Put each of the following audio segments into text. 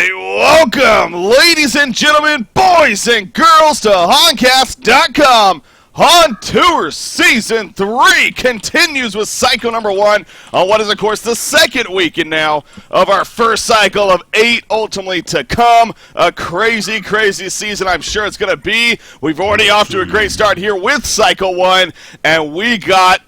right, welcome, ladies and gentlemen, boys and girls, to Honcast.com. On Tour Season 3 continues with cycle number 1 on what is, of course, the second weekend now of our first cycle of 8 ultimately to come. A crazy, crazy season I'm sure it's going to be. We've already off to a great start here with cycle 1, and we got,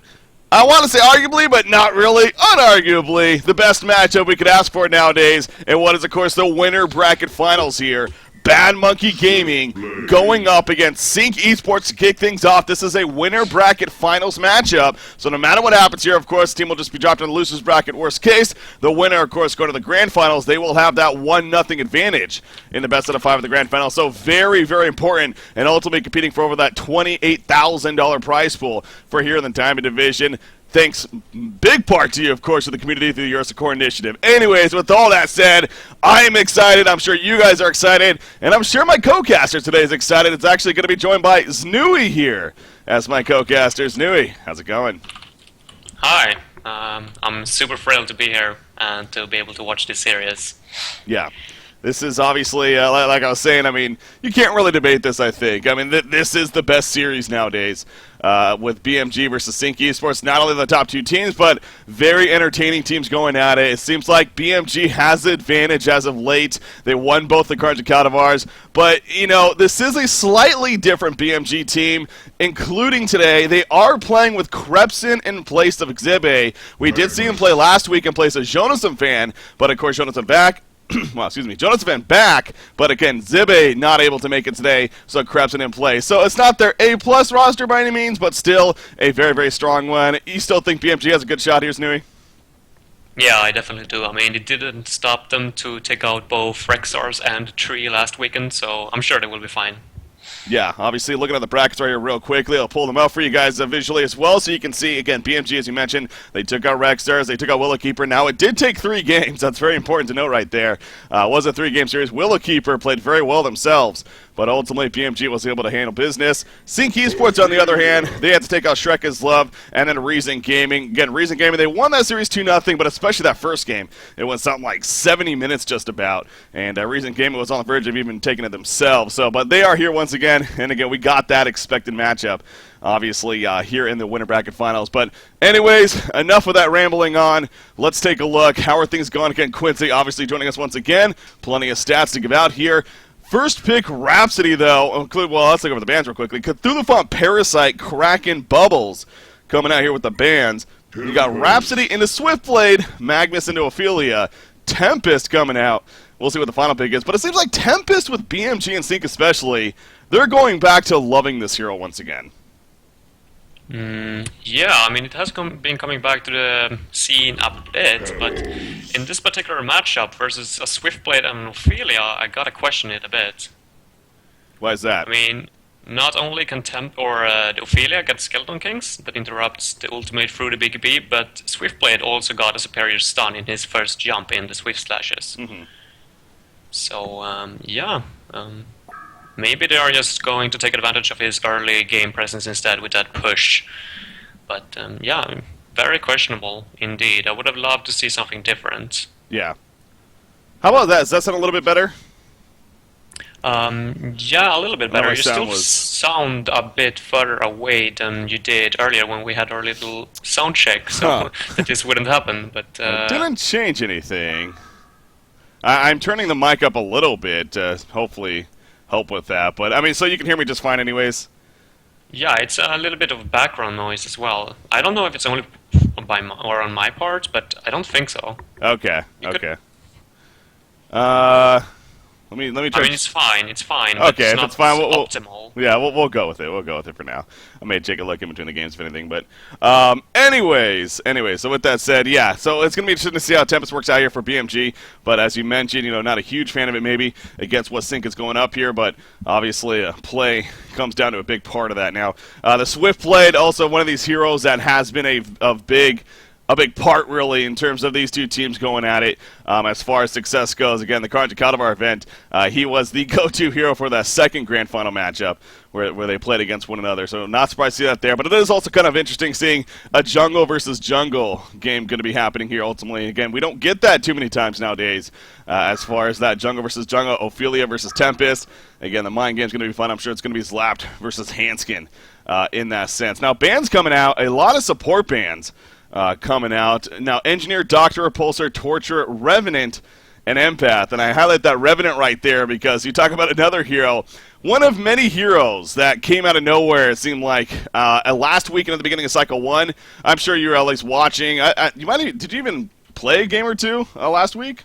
I want to say arguably, but not really, unarguably, the best matchup we could ask for nowadays in what is, of course, the winner bracket finals here. Bad Monkey Gaming going up against Sync Esports to kick things off. This is a winner bracket finals matchup. So no matter what happens here, of course, the team will just be dropped in the losers bracket. Worst case, the winner, of course, go to the grand finals. They will have that 1-0 advantage in the best out of 5 of the grand final. So very, very important, and ultimately competing for over that $28,000 prize pool for here in the Diamond Division. Thanks, big part to you, of course, to the community through the Eurus Core Initiative. Anyways, with all that said, I am excited. I'm sure you guys are excited. And I'm sure my co-caster today is excited. It's actually going to be joined by Znui here as my co-caster. Znui, how's it going? Hi. I'm super thrilled to be here and to be able to watch this series. Yeah. This is obviously, like I was saying, I mean, you can't really debate this, I think. I mean, this is the best series nowadays with BMG versus Sync Esports. Not only the top 2 teams, but very entertaining teams going at it. It seems like BMG has the advantage as of late. They won both the cards of Caldivars. But, you know, this is a slightly different BMG team, including today. They are playing with Krepson in place of Xibe. We did see him play last week in place of Jonathan Fan, but, of course, Jonathan back. Well, excuse me, Jonathan back, but again, Xibe not able to make it today, so Krepson in play. So it's not their A-plus roster by any means, but still a very, very strong one. You still think BMG has a good shot here, Snooey? Yeah, I definitely do. I mean, it didn't stop them to take out both Rexars and Tree last weekend, so I'm sure they will be fine. Yeah, obviously looking at the brackets right here real quickly, I'll pull them out for you guys visually as well so you can see, again, BMG, as you mentioned, they took out Rexstars, they took out Willowkeeper. Now, it did take 3 games. That's very important to note right there. It was a 3-game series. Willowkeeper played very well themselves, but ultimately BMG was able to handle business. Sync Esports, on the other hand, they had to take out Shrek is Love and then Reason Gaming. Again, Reason Gaming, they won that series 2-0, but especially that first game, it went something like 70 minutes just about, and Reason Gaming was on the verge of even taking it themselves. So, but they are here once again. And again, we got that expected matchup, obviously, here in the winner bracket finals. But anyways, enough of that rambling on. Let's take a look. How are things going? Again, Quincy obviously joining us once again. Plenty of stats to give out here. First pick, Rhapsody, though. Well, let's look over the bands real quickly. Cthulhu Font, Parasite, Kraken, Bubbles coming out here with the bands. You got Rhapsody into Swiftblade, Magnus into Ophelia, Tempest coming out. We'll see what the final pick is. But it seems like Tempest with BMG and Sync especially, they're going back to loving this hero once again. Yeah, I mean, it has been coming back to the scene a bit, but in this particular matchup versus a Swiftblade and Ophelia, I gotta question it a bit. Why is that? I mean, not only can the Ophelia get Skeleton Kings that interrupts the ultimate through the BKB, but Swiftblade also got a superior stun in his first jump in the Swift Slashes. So, yeah. Maybe they are just going to take advantage of his early game presence instead with that push. But, yeah, very questionable indeed. I would have loved to see something different. Yeah. How about that? Does that sound a little bit better? Yeah, a little bit better. You still sound a bit further away than you did earlier when we had our little sound check, so that this wouldn't happen. But it didn't change anything. I'm turning the mic up a little bit to hopefully help with that. But, I mean, so you can hear me just fine anyways? Yeah, it's a little bit of background noise as well. I don't know if it's only on my part, but I don't think so. Okay, okay. Let me try. I mean, it's fine. It's fine. Okay, it's it's fine. Optimal. Yeah, we'll go with it. We'll go with it for now. I may take a look in between the games if anything, but anyways. So with that said, yeah. So it's gonna be interesting to see how Tempest works out here for BMG. But as you mentioned, you know, not a huge fan of it maybe against what Sync is going up here, but obviously play comes down to a big part of that. Now, the Swiftblade, also one of these heroes that has been a a big part, really, in terms of these two teams going at it. As far as success goes, again, the Carnage Kaldivar event, he was the go-to hero for that second grand final matchup where they played against one another. So not surprised to see that there. But it is also kind of interesting seeing a jungle versus jungle game going to be happening here ultimately. Again, we don't get that too many times nowadays as far as that jungle versus jungle, Ophelia versus Tempest. Again, the mind game's going to be fun. I'm sure it's going to be Slapped versus Hanskin in that sense. Now, bans coming out, a lot of support bans coming out. Now, Engineer, Doctor, Repulsor, Torturer, Revenant, and Empath. And I highlight that Revenant right there because you talk about another hero, one of many heroes that came out of nowhere, it seemed like, last week and at the beginning of Cycle 1. I'm sure you were at least watching. Did you even play a game or two last week?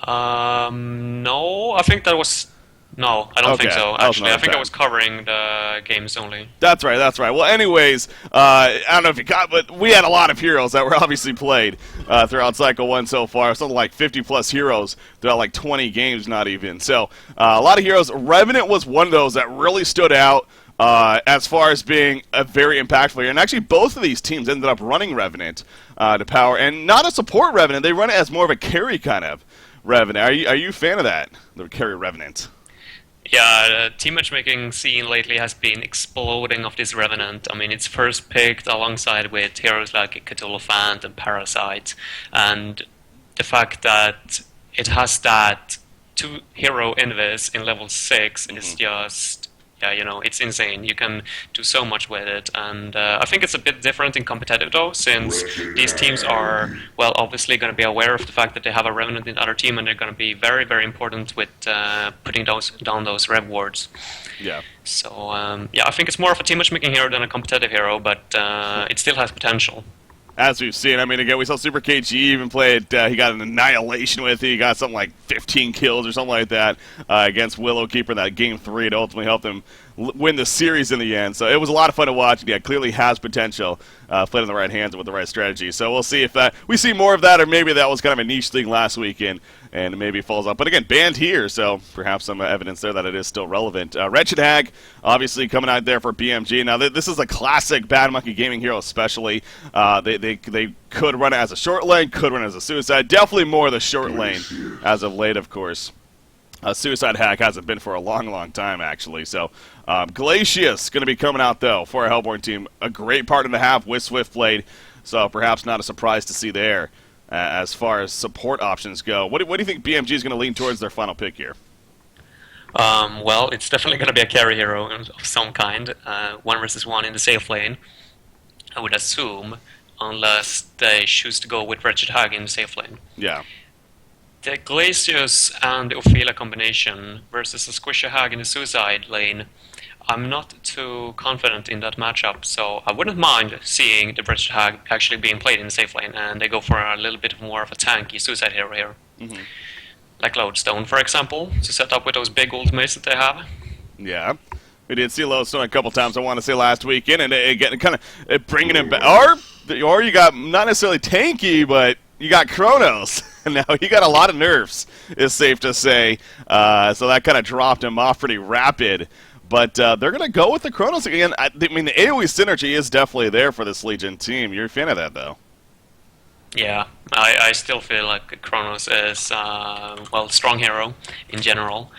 No, I think that was... No, I don't think so, actually. I think I was covering the games only. That's right. Well, anyways, I don't know if you got, but we had a lot of heroes that were obviously played throughout Cycle 1 so far. Something like 50-plus heroes throughout like 20 games, not even. So, a lot of heroes. Revenant was one of those that really stood out as far as being a very impactful here. And actually, both of these teams ended up running Revenant to power. And not a support Revenant. They run it as more of a carry kind of Revenant. Are you a fan of that, the carry Revenant? Yeah, the team matchmaking scene lately has been exploding of this Revenant. I mean, it's first picked alongside with heroes like Cthulhu and Parasite, and the fact that it has that 2-hero invis in level 6 is just... Yeah, you know, it's insane. You can do so much with it, and I think it's a bit different in competitive though, since these teams are, well, obviously going to be aware of the fact that they have a Revenant in the other team, and they're going to be very, very important with putting down those rev wards. Yeah. So, yeah, I think it's more of a team matchmaking hero than a competitive hero, but it still has potential. As we've seen, I mean, again, we saw Super KG even play it. He got an annihilation with it. He got something like 15 kills or something like that against Willowkeeper in that Game 3 to ultimately help them win the series in the end. So it was a lot of fun to watch. Yeah, clearly has potential, played in the right hands and with the right strategy. So we'll see if we see more of that, or maybe that was kind of a niche thing last weekend and maybe it falls off. But again, banned here, so perhaps some evidence there that it is still relevant. Wretched Hag, obviously coming out there for BMG. Now, this is a classic Bad Monkey Gaming hero especially. They could run it as a short lane, could run it as a suicide. Definitely more the short lane as of late, of course. Suicide Hack hasn't been for a long, long time, actually. So, Glacius going to be coming out, though, for a Hellborn team. A great part and a half with Swiftblade, so perhaps not a surprise to see there as far as support options go. What do you think BMG is going to lean towards their final pick here? Well, it's definitely going to be a carry hero of some kind. 1 versus 1 in the safe lane, I would assume, unless they choose to go with Wretched Hag in the safe lane. Yeah. The Glacius and the Ophelia combination versus the Squishy Hag in the Suicide lane, I'm not too confident in that matchup, so I wouldn't mind seeing the Wretched Hag actually being played in the safe lane, and they go for a little bit more of a tanky Suicide hero here. Mm-hmm. Like Lodestone, for example, to set up with those big ultimates that they have. Yeah. We did see Lodestone a couple times, I want to say, last weekend, and again, kind of bringing him back. Or you got not necessarily tanky, but you got Kronos. Now, he got a lot of nerfs, is safe to say. So that kind of dropped him off pretty rapid. But they're going to go with the Kronos again. I mean, the AoE synergy is definitely there for this Legion team. You're a fan of that, though. Yeah, I still feel like Kronos is, well, strong hero in general.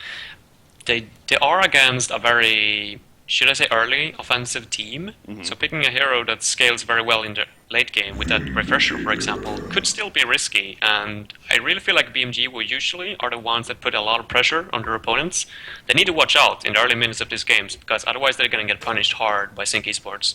They are against a very, should I say, early offensive team. Mm-hmm. So picking a hero that scales very well in the late game with that refresher, for example, could still be risky. And I really feel like BMG will usually are the ones that put a lot of pressure on their opponents. They need to watch out in the early minutes of these games, because otherwise they're going to get punished hard by Sync Esports.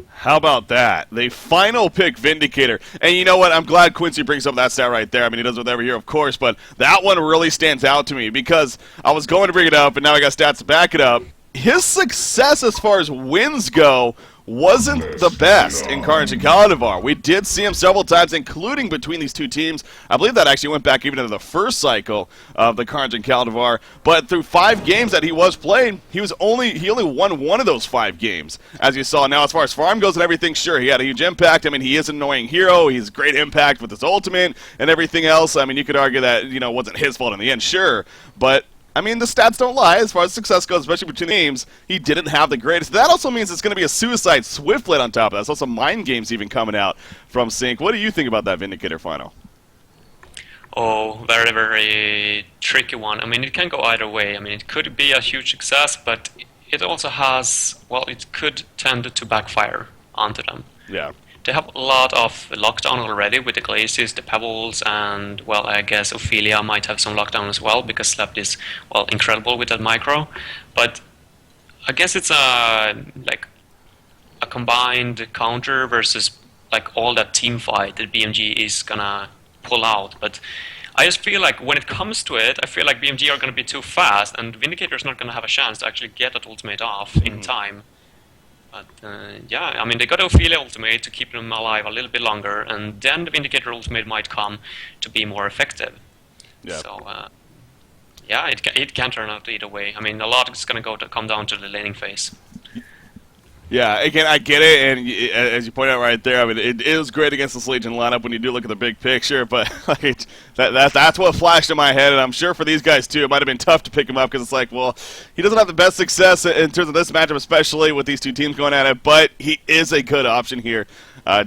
How about that? They final pick Vindicator. And you know what? I'm glad Quincy brings up that stat right there. I mean, he does with every hero, of course, but that one really stands out to me because I was going to bring it up, and now I got stats to back it up. His success as far as wins go wasn't the best in Carnage and Kaldivar. We did see him several times, including between these two teams. I believe that actually went back even into the first cycle of the Carnage and Kaldivar. But through 5 games that he was playing, he only won 1 of those 5 games, as you saw. Now, as far as farm goes and everything, sure, he had a huge impact. I mean, he is an annoying hero. He's great impact with his ultimate and everything else. I mean, you could argue that, you know, it wasn't his fault in the end, sure. But I mean, the stats don't lie as far as success goes, especially between teams. He didn't have the greatest. That also means it's going to be a suicide Swiftblade on top of that. There's also mind games even coming out from Sync. What do you think about that Vindicator final? Oh, very, very tricky one. I mean, it can go either way. I mean, it could be a huge success, but it also has, well, it could tend to backfire onto them. Yeah. They have a lot of lockdown already with the Glaciers, the Pebbles, and, well, I guess Ophelia might have some lockdown as well, because Slept is, well, incredible with that micro. But I guess it's like a combined counter versus like all that team fight that BMG is gonna pull out. But I just feel like when it comes to it, I feel like BMG are gonna be too fast, and Vindicator is not gonna have a chance to actually get that ultimate off in time. But yeah, I mean, they got Ophelia ultimate to keep them alive a little bit longer, and then the Vindicator ultimate might come to be more effective. Yeah. So yeah, it can turn out either way. I mean, a lot is going to come down to the laning phase. Yeah, again, I get it, and as you point out right there, I mean, it is great against this Legion lineup when you do look at the big picture, but like, that's what flashed in my head, and I'm sure for these guys, too, it might have been tough to pick him up, because it's like, well, he doesn't have the best success in terms of this matchup, especially with these two teams going at it, but he is a good option here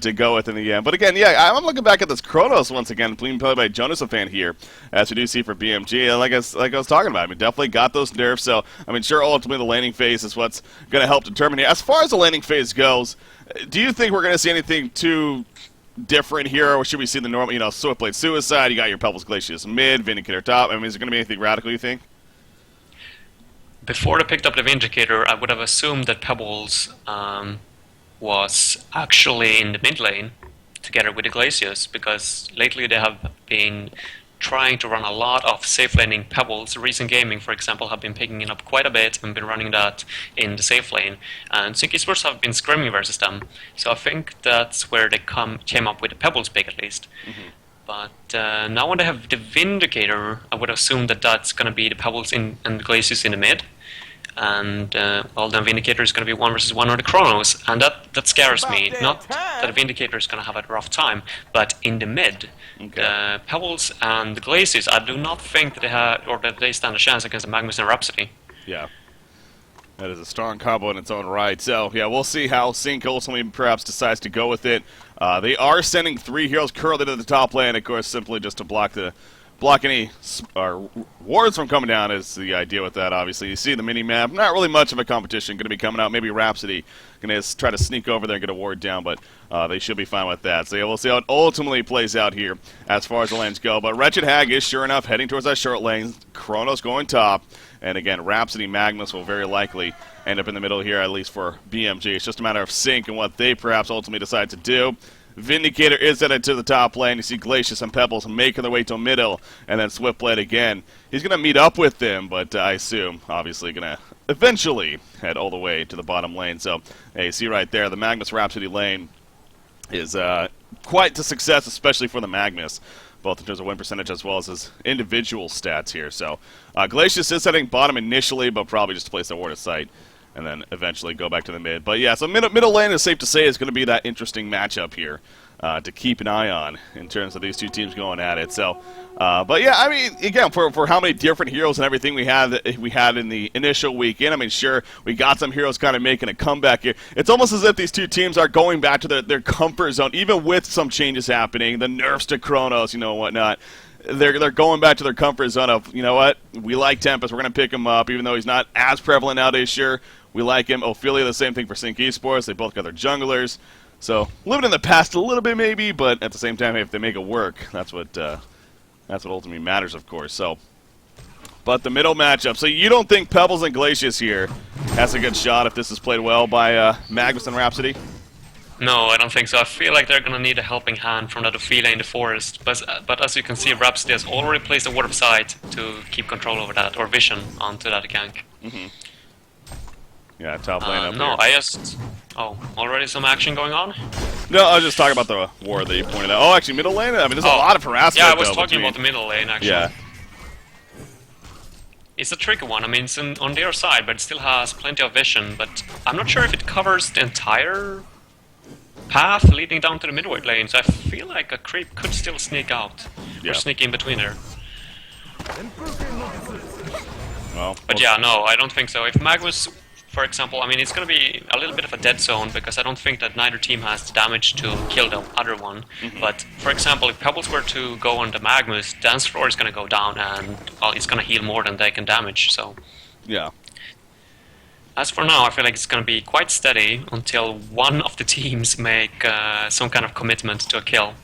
to go with in the end. But again, yeah, I'm looking back at this Kronos once again, being played by Jonasafan here, as we do see for BMG, and like I was talking about, I mean, definitely got those nerfs, so, I mean, sure, ultimately the laning phase is what's going to help determine here. As far as the laning phase goes, do you think we're going to see anything too different here, or should we see the normal, you know, Swiftblade Suicide, you got your Pebbles Glacius mid, Vindicator top, I mean, is there going to be anything radical, you think? Before they picked up the Vindicator, I would have assumed that Pebbles was actually in the mid lane together with the Glacius, because lately they have been trying to run a lot of safe laning Pebbles. Recent Gaming, for example, have been picking it up quite a bit and been running that in the safe lane, and Sync Esports have been scrimming versus them. So I think that's where they came up with the Pebbles pick at least. But now when they have the Vindicator, I would assume that that's going to be the Pebbles and the Glacius in the mid. And, well, then Vindicator is going to be 1 versus 1 on the Chronos, and that scares me. Not that Vindicator is going to have a rough time, but in the mid, the Pebbles and the Glaciers, I do not think that they have, or that they stand a chance against the Magnus and Rhapsody. Yeah. That is a strong combo in its own right. So, yeah, we'll see how Sync ultimately perhaps decides to go with it. They are sending 3 heroes currently to the top lane, of course, simply just to block any wards from coming down is the idea with that, obviously. You see the mini-map, not really much of a competition going to be coming out. Maybe Rhapsody going to try to sneak over there and get a ward down, but they should be fine with that. So yeah, we'll see how it ultimately plays out here as far as the lanes go. But Wretched Hag is sure enough heading towards that short lane. Chronos going top. And again, Rhapsody Magnus will very likely end up in the middle here, at least for BMG. It's just a matter of Sync and what they perhaps ultimately decide to do. Vindicator is headed to the top lane. You see Glacius and Pebbles making their way to middle, and then Swiftblade again. He's going to meet up with them, but I assume, obviously, going to eventually head all the way to the bottom lane. So, hey, you see right there, the Magnus Rhapsody lane is quite the success, especially for the Magnus, both in terms of win percentage as well as his individual stats here. So, Glacius is heading bottom initially, but probably just to place the ward of sight, and then eventually go back to the mid. But yeah, so middle lane is safe to say is going to be that interesting matchup here to keep an eye on in terms of these two teams going at it. So, but yeah, I mean, again, for how many different heroes and everything we had in the initial weekend, I mean, sure, we got some heroes kind of making a comeback here. It's almost as if these two teams are going back to their comfort zone, even with some changes happening, the nerfs to Chronos, you know, and whatnot. They're going back to their comfort zone of, you know what, we like Tempest, we're going to pick him up, even though he's not as prevalent nowadays, sure. We like him. Ophelia, the same thing for Sync Esports. They both got their junglers. So, living in the past a little bit maybe, but at the same time, if they make it work, that's what ultimately matters, of course. So, but the middle matchup. So you don't think Pebbles and Glacius here has a good shot if this is played well by Magnus and Rhapsody? No, I don't think so. I feel like they're going to need a helping hand from that Ophelia in the forest. But as you can see, Rhapsody has already placed a ward of sight to keep control over that, or vision onto that gank. Yeah, top lane up no, here. I just... Oh, already some action going on? No, I was just talking about the ward that you pointed out. Oh, actually, middle lane? I mean, there's a lot of harassment. Yeah, I was though, talking about the middle lane, actually. Yeah. It's a tricky one. I mean, it's on their side, but it still has plenty of vision. But I'm not sure if it covers the entire path leading down to the midway lane, so I feel like a creep could still sneak out. Or sneak in between there. Well, But yeah, no, I don't think so. If Magnus, for example, I mean, it's going to be a little bit of a dead zone because I don't think that neither team has the damage to kill the other one. But for example, if Pebbles were to go on the Magnus, Dance Floor is going to go down and it's going to heal more than they can damage. So yeah. as for now, I feel like it's going to be quite steady until one of the teams make some kind of commitment to a kill.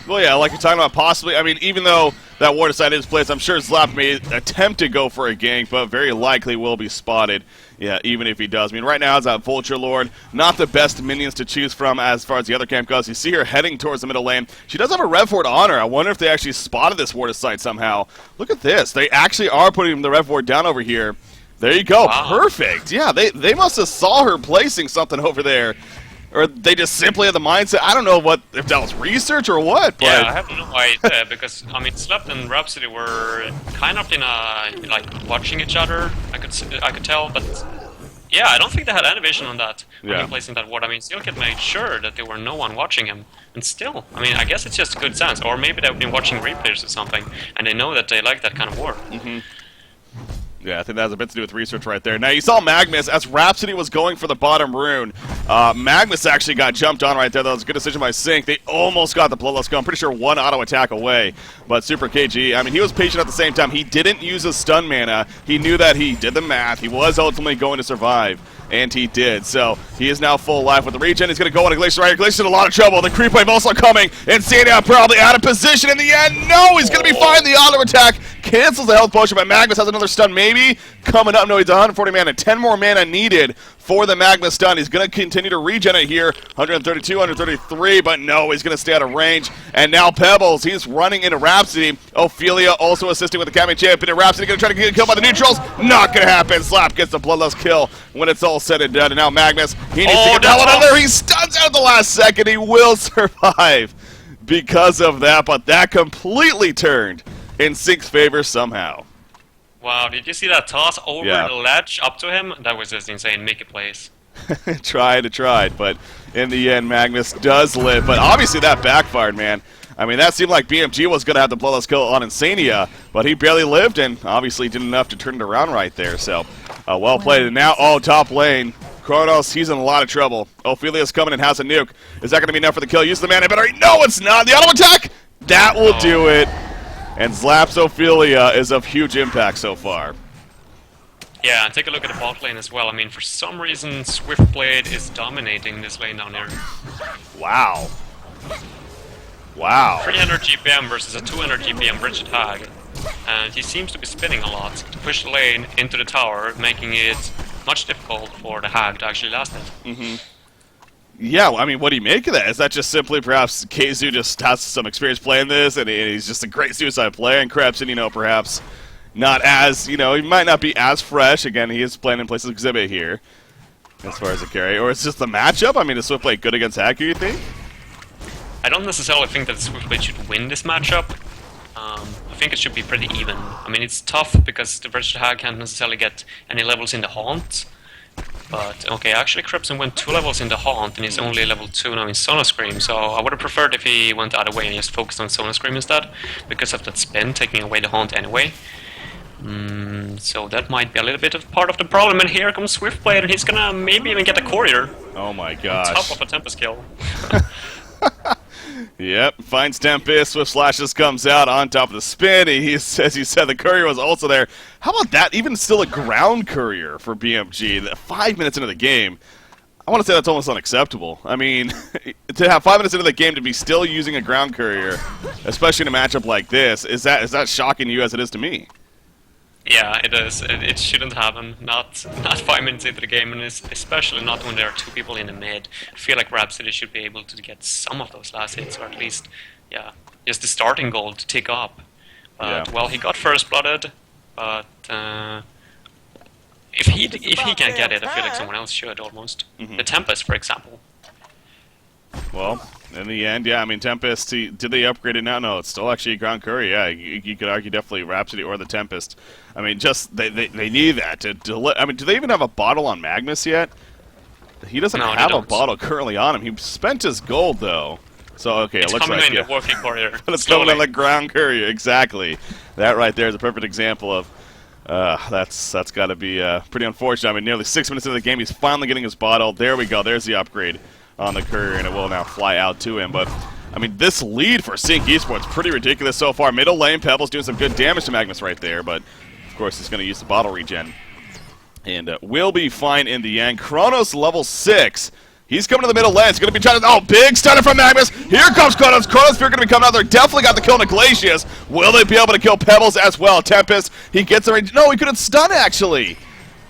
Well, yeah, like you're talking about possibly. I mean, even though that war decide is placed, I'm sure Zlap may attempt to go for a gank, but very likely will be spotted. Yeah, even if he does. I mean, right now it's that Vulture Lord. Not the best minions to choose from as far as the other camp goes. You see her heading towards the middle lane. She does have a Rev Ward on her. I wonder if they actually spotted this Ward site somehow. Look at this. They actually are putting the Rev Ward down over here. There you go. Wow. Perfect. Yeah, they must have saw her placing something over there. Or they just simply had the mindset. I don't know if that was research or what. But yeah, I have no idea because I mean, Slept and Rhapsody were kind of in a like watching each other. I could tell, but yeah, I don't think they had any vision on that when he placing that ward. I mean, Steelkid made sure that there were no one watching him, and still, I mean, I guess it's just good sense, or maybe they've been watching replays or something, and they know that they like that kind of ward. Yeah, I think that has a bit to do with research right there. Now, you saw Magnus, as Rhapsody was going for the bottom rune. Magnus actually got jumped on right there. That was a good decision by Sync. They almost got the Bloodlust go. I'm pretty sure one auto attack away. But Super KG, I mean, he was patient at the same time. He didn't use his stun mana. He knew that he did the math. He was ultimately going to survive. And he did. So he is now full life with the regen. He's going to go on a Glacier right here. Glacier's in a lot of trouble. The creep wave also coming. And Sandia probably out of position in the end. No, he's going to be fine. The auto attack cancels the health potion, but Magnus has another stun maybe coming up. No, he's 140 mana. 10 more mana needed for the Magnus stun. He's going to continue to regen it here. 132, 133, but no, he's going to stay out of range. And now Pebbles, he's running into Rhapsody. Ophelia also assisting with the Kami champion. And Rhapsody going to try to get killed by the neutrals. Not going to happen. Slap gets the Bloodlust kill when it's all said and done. And now Magnus, he needs to get that one out of there. He stuns out at the last second. He will survive because of that, but that completely turned in Sync's favor somehow. Wow, did you see that toss over the ledge up to him? That was just insane. Make it plays. tried, but in the end, Magnus does live. But obviously that backfired, man. I mean, that seemed like BMG was going to have the Bloodlust kill on Insania, but he barely lived and obviously did enough to turn it around right there. So, well played. And now, top lane. Kronos, he's in a lot of trouble. Ophelia's coming and has a nuke. Is that going to be enough for the kill? Use the mana battery. No, it's not. The auto attack! That will do it. And Zlap's Ophelia is of huge impact so far. Yeah, and take a look at the bot lane as well. I mean, for some reason, Swiftblade is dominating this lane down here. Wow. Wow. 300 GPM versus a 200 GPM Bridget Hag. And he seems to be spinning a lot to push the lane into the tower, making it much difficult for the Hag to actually last it. Yeah, I mean, what do you make of that? Is that just simply perhaps Keizu just has some experience playing this, and he's just a great suicide player, and Krebs, and, perhaps not as, he might not be as fresh. Again, he is playing in places Exhibit here, as far as a carry. Or it's just the matchup? I mean, is Swiftblade good against Hacker, you think? I don't necessarily think that Swiftblade should win this matchup. I think it should be pretty even. I mean, it's tough because the Virtual Hag can't necessarily get any levels in the Haunt. But, okay, actually Krebsen went 2 levels in the Haunt and he's only level 2 now in Sonoscream, so I would have preferred if he went the other way and just focused on Sonoscream instead, because of that spin taking away the Haunt anyway. So that might be a little bit of part of the problem, and here comes Swiftblade and he's gonna maybe even get a courier. Oh my gosh. On top of a Tempest kill. Yep, finds Tempest, Swift Slashes comes out on top of the spin. As you said, the courier was also there. How about that? Even still a ground courier for BMG. 5 minutes into the game. I want to say that's almost unacceptable. I mean, to have 5 minutes into the game to be still using a ground courier, especially in a matchup like this, is that shocking to you as it is to me? Yeah, it is. It shouldn't happen. Not 5 minutes into the game, and especially not when there are 2 people in the mid. I feel like Rhapsody should be able to get some of those last hits, or at least, just the starting goal to tick up. But well, he got first blooded, but if he can't get it, I feel like someone else should almost. The Tempest, for example. Well, in the end, I mean, Tempest, did they upgrade it now? No, it's still actually a ground courier. Yeah, you could argue definitely Rhapsody or the Tempest. I mean, just, they need that. I mean, do they even have a bottle on Magnus yet? He doesn't have a bottle currently on him. He spent his gold, though. So, okay, it looks like... It's coming in the working courier. But it's coming in the ground courier, exactly. That right there is a perfect example of That's got to be pretty unfortunate. I mean, nearly 6 minutes into the game, he's finally getting his bottle. There we go. There's the upgrade on the courier, and it will now fly out to him. But, I mean, this lead for Sync Esports pretty ridiculous so far. Middle lane, Pebbles doing some good damage to Magnus right there, but, of course, he's going to use the bottle regen. And will be fine in the end. Kronos level 6. He's coming to the middle lane. He's going to be trying to... Oh, big stunner from Magnus. Here comes Kronos. Kronos Spear going to be coming out there. Definitely got the kill on Glacius. Will they be able to kill Pebbles as well? Tempest, he gets the range. No, he couldn't stun, actually.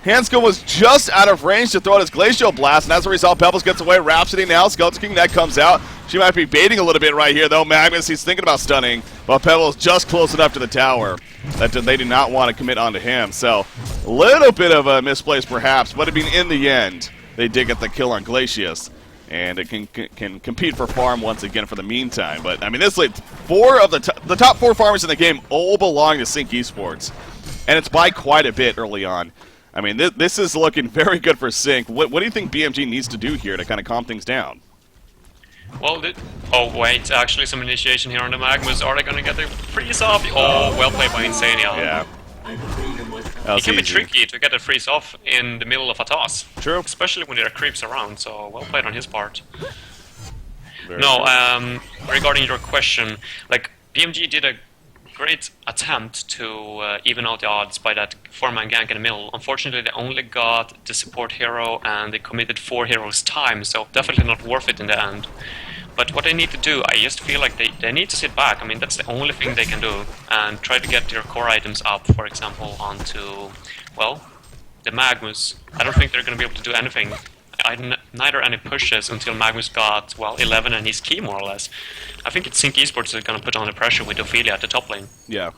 Hansko was just out of range to throw out his Glacial Blast, and as a result, Pebbles gets away. Rhapsody now. Skeleton King Neck comes out. She might be baiting a little bit right here, though. Magnus, he's thinking about stunning, but Pebbles just close enough to the tower that they do not want to commit onto him. So, a little bit of a misplace, perhaps, but I mean, in the end, they did get the kill on Glacius, and it can compete for farm once again for the meantime. But, I mean, this lead, the top 4 farmers in the game all belong to Sync Esports, and it's by quite a bit early on. I mean, this is looking very good for Sync. What do you think BMG needs to do here to kind of calm things down? Well, oh wait, actually some initiation here on the Magnus. Are they going to get the freeze off? Oh, well played by Insania. Yeah. It can be tricky to get a freeze off in the middle of a toss. True. Especially when there are creeps around, so well played on his part. Very Regarding your question, like, BMG did a great attempt to even out the odds by that 4-man gank in the middle. Unfortunately, they only got the support hero and they committed 4 heroes' time, so definitely not worth it in the end. But what they need to do, I just feel like they need to sit back. I mean, that's the only thing they can do, and try to get their core items up, for example, onto, well, the Magnus. I don't think they're going to be able to do anything. Neither any pushes until Magnus got, well, 11 and his key, more or less. I think it's Sync Esports is going to put on the pressure with Ophelia at the top lane. Yeah.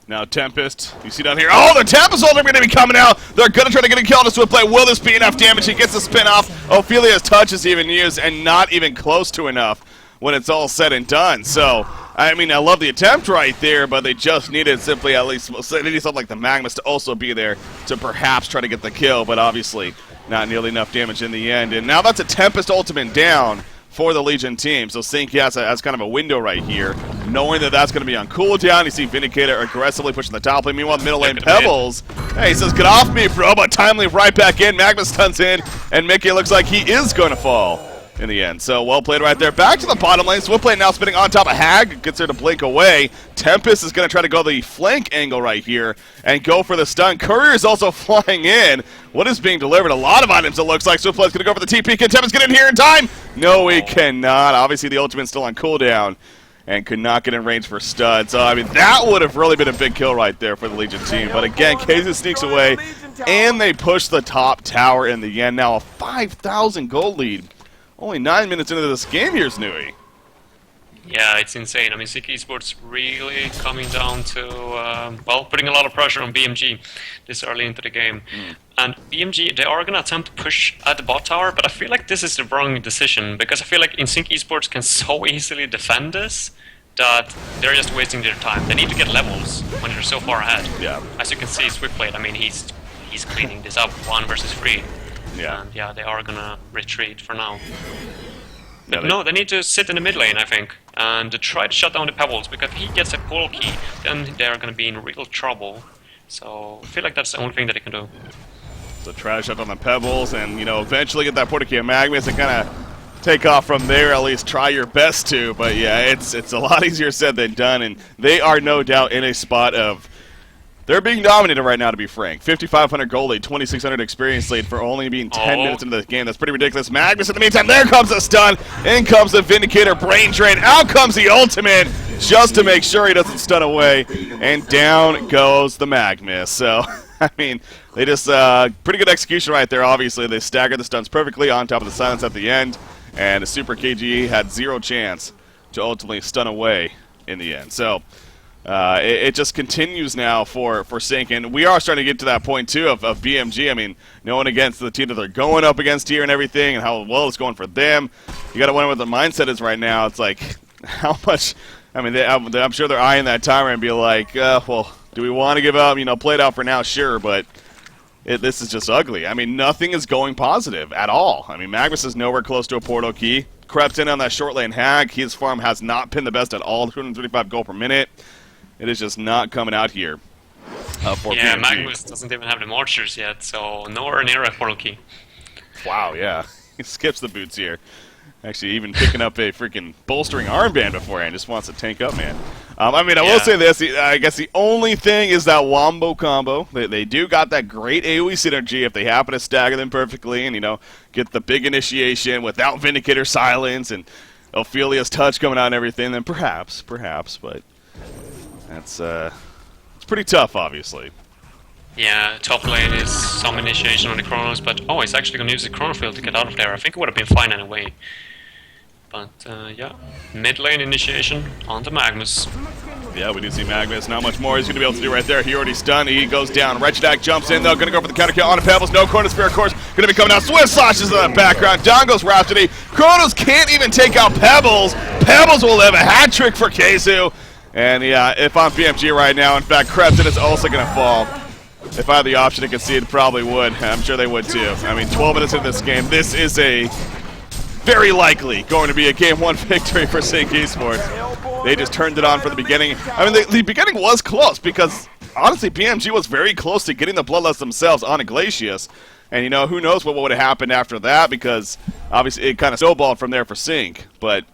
Now Tempest, you see down here, oh, the Tempest Ultimate going to be coming out. They're going to try to get a kill on this play. Will this be enough damage? He gets the spin off. Ophelia's touch is even used, and not even close to enough when it's all said and done. So, I mean, I love the attempt right there, but they just needed simply at least, they needed something like the Magnus to also be there to perhaps try to get the kill, but obviously not nearly enough damage in the end. And now that's a Tempest Ultimate down for the Legion team. So Sync has kind of a window right here, knowing that that's going to be on cooldown. You see Vindicator aggressively pushing the top lane. Meanwhile, the middle lane, Pebbles, hey, he says, get off me, bro, but timely right back in. Magnus stuns in, and Mickey looks like he is going to fall in the end. So well played right there. Back to the bottom lane. Swiftblade now spinning on top of Hag. Gets her to blink away. Tempest is going to try to go the flank angle right here and go for the stun. Courier is also flying in. What is being delivered? A lot of items, it looks like. Swiftblade's going to go for the TP. Can Tempest get in here in time? No, he cannot. Obviously, the ultimate's still on cooldown and could not get in range for stud. So, I mean, that would have really been a big kill right there for the Legion team. But again, Kaiser sneaks away, and they push the top tower in the end. Now a 5,000 gold lead. Only 9 minutes into this game here, Snooey. Yeah, it's insane. I mean, Sync Esports really coming down to, well, putting a lot of pressure on BMG this early into the game. And BMG, they are going to attempt to push at the bot tower, but I feel like this is the wrong decision, because I feel like Sync Esports can so easily defend this that they're just wasting their time. They need to get levels when they're so far ahead. Yeah. As you can see, Swiftblade, I mean, he's cleaning this up 1 versus 3. Yeah. And yeah, they are going to retreat for now. But Yeah, no, they need to sit in the mid lane, I think, and try to shut down the Pebbles, because if he gets a pull key, then they're going to be in real trouble. So I feel like that's the only thing that they can do. So try to shut down the Pebbles and, you know, eventually get that porta key of Magnus and kind of take off from there, at least try your best to. But yeah, it's a lot easier said than done, and they are no doubt in a spot of... They're being dominated right now, to be frank. 5,500 gold lead, 2,600 experience lead for only being 10 minutes into the game. That's pretty ridiculous. Magnus, in the meantime, there comes the stun. In comes the Vindicator brain drain. Out comes the ultimate, just to make sure he doesn't stun away. And down goes the Magnus. So, I mean, they just, pretty good execution right there, obviously. They staggered the stuns perfectly on top of the silence at the end. And the Super KG had 0 chance to ultimately stun away in the end. So... it just continues now for Sync, and we are starting to get to that point, too, of BMG. I mean, knowing against the team that they're going up against here and everything, and how well it's going for them, you got to wonder what the mindset is right now. It's like, how much, I mean, I'm sure they're eyeing that timer and be like, well, do we want to give up, you know, play it out for now, sure, but this is just ugly. I mean, nothing is going positive at all. I mean, Magnus is nowhere close to a portal key, crept in on that short lane Hag. His farm has not been the best at all, 235 gold per minute. It is just not coming out here for Yeah, BMG. Magnus doesn't even have the marchers yet, so nowhere near a portal key. Wow, yeah. He skips the boots here. Actually, even picking up a freaking bolstering armband beforehand. Just wants to tank up, man. I mean, I will say this. I guess the only thing is that wombo combo. They do got that great AoE synergy if they happen to stagger them perfectly and, you know, get the big initiation without Vindicator silence and Ophelia's touch coming out and everything, then perhaps, but that's it's pretty tough, obviously. Yeah, top lane is some initiation on the Chronos, but oh, he's actually going to use the Chronofield to get out of there. I think it would have been fine anyway. But yeah, mid lane initiation onto Magnus. Yeah, we do see Magnus. Not much more he's going to be able to do right there. He already stunned. He goes down. Regidak jumps in, though. Going to go for the counter kill on Pebbles. No Corner Spear, of course. Going to be coming out. Swift slashes in the background. Down goes Rhapsody. Kronos can't even take out Pebbles. Pebbles will have a hat trick for Keizu. And yeah, if I'm BMG right now, in fact, Crescent is also going to fall. If I had the option to concede, probably would. I'm sure they would too. I mean, 12 minutes into this game, this is a very likely going to be a Game 1 victory for Sync Esports. They just turned it on from the beginning. I mean, the beginning was close because, honestly, BMG was very close to getting the Bloodlust themselves on Iglesias. And, you know, who knows what would have happened after that because, obviously, it kind of snowballed from there for Sync. But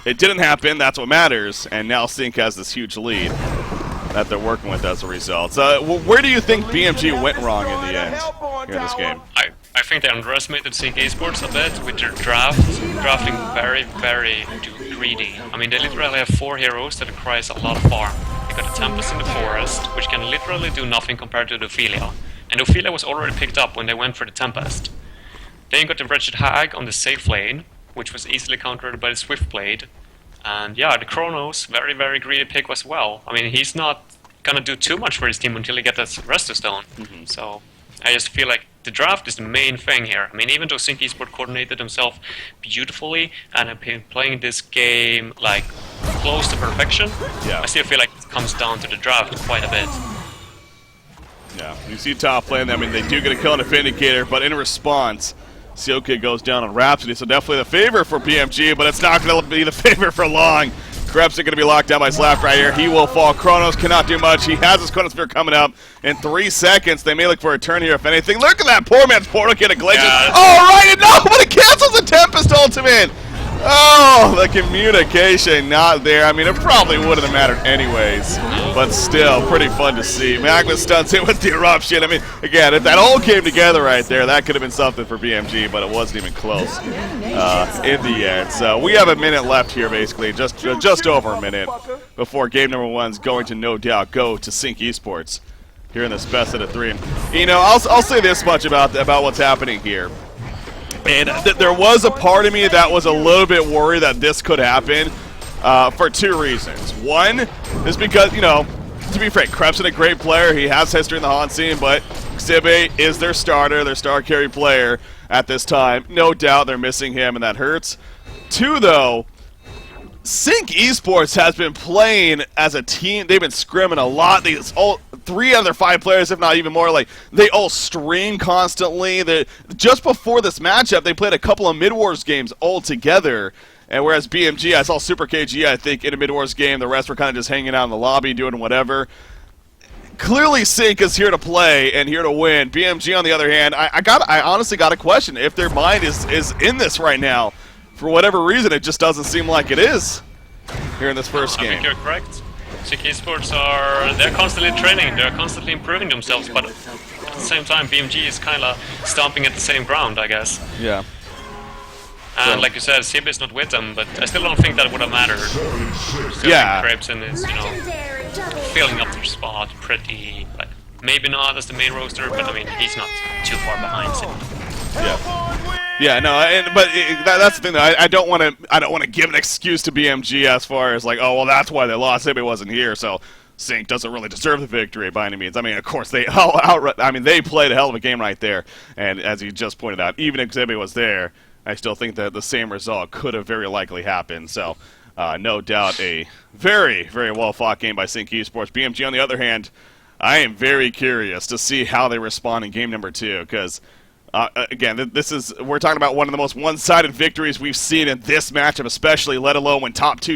it didn't happen. That's what matters. And now Sync has this huge lead that they're working with as a result. So, where do you think BMG went wrong in the end here in this game? I think they underestimated Sync Esports a bit with their drafting very, very greedy. I mean, they literally have 4 heroes that requires a lot of farm. They got a Tempest in the Forest, which can literally do nothing compared to the Ophelia. And Ophelia was already picked up when they went for the Tempest. Then you got the Wretched Hag on the safe lane, which was easily countered by the Swift Blade. And yeah, the Chronos, very, very greedy pick as well. I mean, he's not gonna do too much for his team until he gets that Resto Stone. So I just feel like the draft is the main thing here. I mean, even though Sync Esports coordinated himself beautifully and have been playing this game like close to perfection, I still feel like it comes down to the draft quite a bit. Yeah, you see top lane. I mean, they do get a kill on a Vindicator, but in response, Seoke goes down on Rhapsody, so definitely the favor for BMG, but it's not going to be the favor for long. Krebs is going to be locked down by Slap right here. He will fall. Kronos cannot do much. He has his Chronosphere coming up in 3 seconds. They may look for a turn here, if anything. Look at that poor man's portal kid of Glaciers. All right, and no, but it cancels the Tempest ultimate. Oh, the communication not there. I mean, it probably wouldn't have mattered anyways, but still, pretty fun to see. Magnus stuns it with the eruption. I mean, again, if that all came together right there, that could have been something for BMG, but it wasn't even close in the end. So we have a minute left here, basically, just over a minute before game number 1's going to no doubt go to Sync Esports here in this best of 3. And, you know, I'll say this much about what's happening here. And there was a part of me that was a little bit worried that this could happen for 2 reasons. One is because, you know, to be frank, Krebs is a great player. He has history in the Haunt scene, but Xibe is their starter, their star carry player at this time. No doubt they're missing him, and that hurts. 2, though, Sync Esports has been playing as a team. They've been scrimming a lot. All 3 out of their 5 players, if not even more, like they all stream constantly. Just before this matchup, they played a couple of Mid-Wars games all together. And whereas BMG, I saw Super KG, I think, in a Mid-Wars game. The rest were kind of just hanging out in the lobby, doing whatever. Clearly, Sync is here to play and here to win. BMG, on the other hand, I honestly got a question if their mind is in this right now. For whatever reason, it just doesn't seem like it is here in this first game. I think you're correct. Sync Esports they're constantly training, they're constantly improving themselves, but at the same time, BMG is kind of stomping at the same ground, I guess. Yeah. And like you said, Sib is not with them, but I still don't think that would have mattered. Still Yeah. Krebsen is, you know, filling up their spot pretty, like, maybe not as the main roster, but I mean, he's not too far behind Sib. Yeah, no, but that's the thing. Though. I don't want to give an excuse to BMG as far as like, oh well, that's why they lost. Xibe wasn't here, so Sync doesn't really deserve the victory by any means. I mean, of course they they played a hell of a game right there, and as you just pointed out, even if Xibe was there, I still think that the same result could have very likely happened. So, no doubt, a very, very well fought game by Sync Esports. BMG, on the other hand, I am very curious to see how they respond in game number 2 because. Again, we're talking about one of the most one-sided victories we've seen in this matchup, especially, let alone when top 2